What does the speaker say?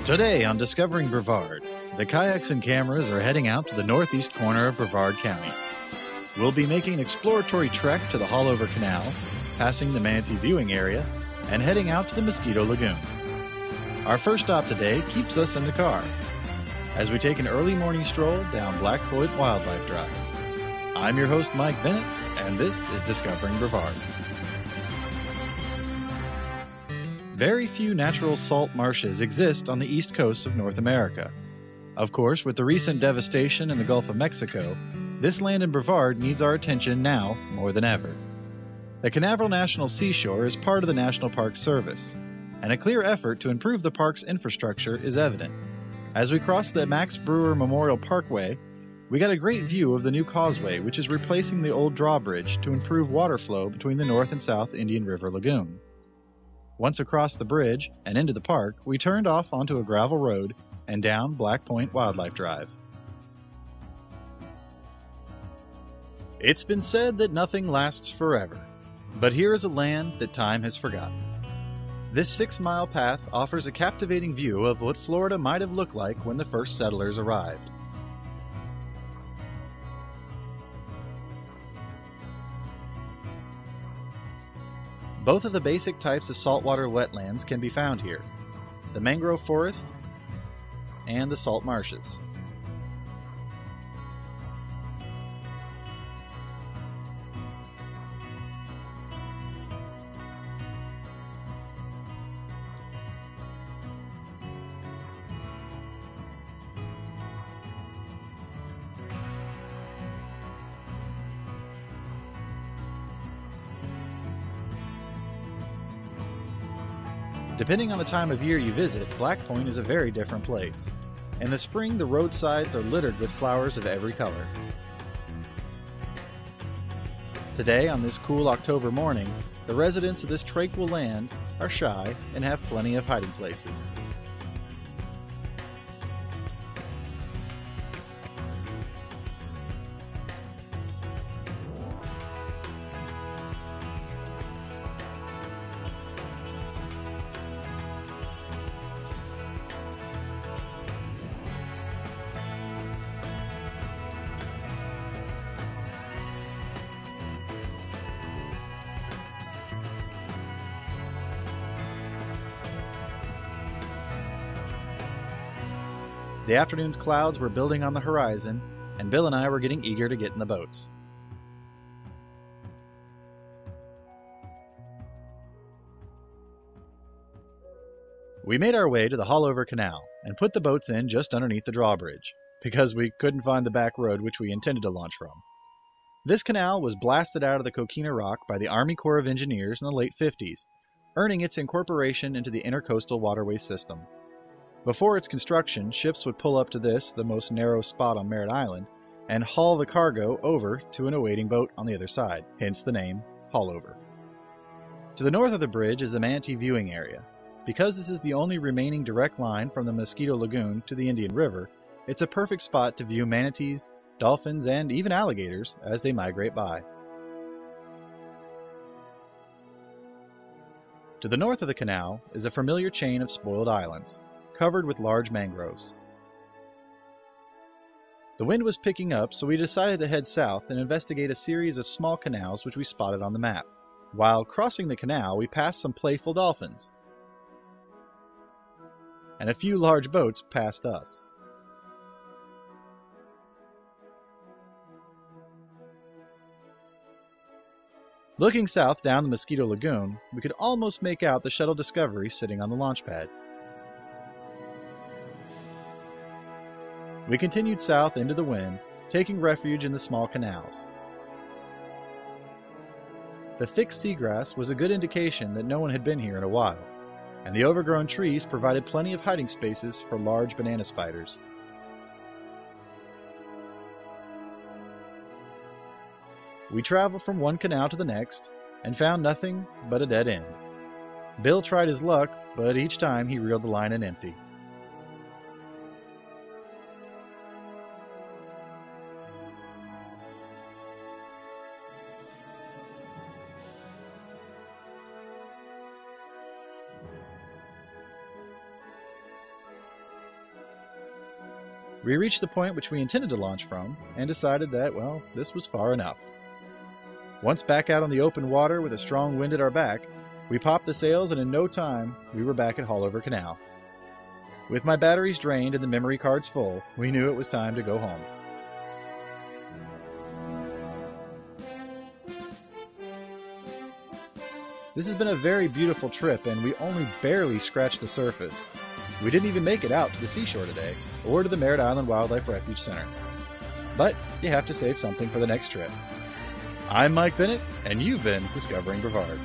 Today on Discovering Brevard, the kayaks and cameras are heading out to the northeast corner of Brevard County. We'll be making an exploratory trek to the Haulover Canal, passing the manatee viewing area, and heading out to the Mosquito Lagoon. Our first stop today keeps us in the car, as we take an early morning stroll down Black Point Wildlife Drive. I'm your host, Mike Bennett, and this is Discovering Brevard. Very few natural salt marshes exist on the east coast of North America. Of course, with the recent devastation in the Gulf of Mexico, this land in Brevard needs our attention now more than ever. The Canaveal National Seashore is part of the National Park Service, and a clear effort to improve the park's infrastructure is evident. As we cross the Max Brewer Memorial Parkway, we got a great view of the new causeway, which is replacing the old drawbridge to improve water flow between the North and South Indian River Lagoon. Once across the bridge and into the park, we turned off onto a gravel road and down Black Point Wildlife Drive. It's been said that nothing lasts forever, but here is a land that time has forgotten. This 6-mile path offers a captivating view of what Florida might have looked like when the first settlers arrived. Both of the basic types of saltwater wetlands can be found here: the mangrove forest and the salt marshes. Depending on the time of year you visit, Black Point is a very different place. In the spring, the roadsides are littered with flowers of every color. Today, on this cool October morning, the residents of this tranquil land are shy and have plenty of hiding places. The afternoon's clouds were building on the horizon, and Bill and I were getting eager to get in the boats. We made our way to the Haulover Canal and put the boats in just underneath the drawbridge, because we couldn't find the back road which we intended to launch from. This canal was blasted out of the Coquina Rock by the Army Corps of Engineers in the late 50s, earning its incorporation into the Intercoastal Waterway System. Before its construction, ships would pull up to this, the most narrow spot on Merritt Island, and haul the cargo over to an awaiting boat on the other side, hence the name Haulover. To the north of the bridge is the manatee viewing area. Because this is the only remaining direct line from the Mosquito Lagoon to the Indian River, it's a perfect spot to view manatees, dolphins, and even alligators as they migrate by. To the north of the canal is a familiar chain of spoiled islands, covered with large mangroves. The wind was picking up, so we decided to head south and investigate a series of small canals which we spotted on the map. While crossing the canal, we passed some playful dolphins, and a few large boats passed us. Looking south down the Mosquito Lagoon, we could almost make out the shuttle Discovery sitting on the launch pad. We continued south into the wind, taking refuge in the small canals. The thick seagrass was a good indication that no one had been here in a while, and the overgrown trees provided plenty of hiding spaces for large banana spiders. We traveled from one canal to the next and found nothing but a dead end. Bill tried his luck, but each time he reeled the line in empty. We reached the point which we intended to launch from and decided that, well, this was far enough. Once back out on the open water with a strong wind at our back, we popped the sails and in no time we were back at Haulover Canal. With my batteries drained and the memory cards full, we knew it was time to go home. This has been a very beautiful trip and we only barely scratched the surface. We didn't even make it out to the seashore today, or to the Merritt Island Wildlife Refuge Center. But you have to save something for the next trip. I'm Mike Bennett, and you've been Discovering Brevard.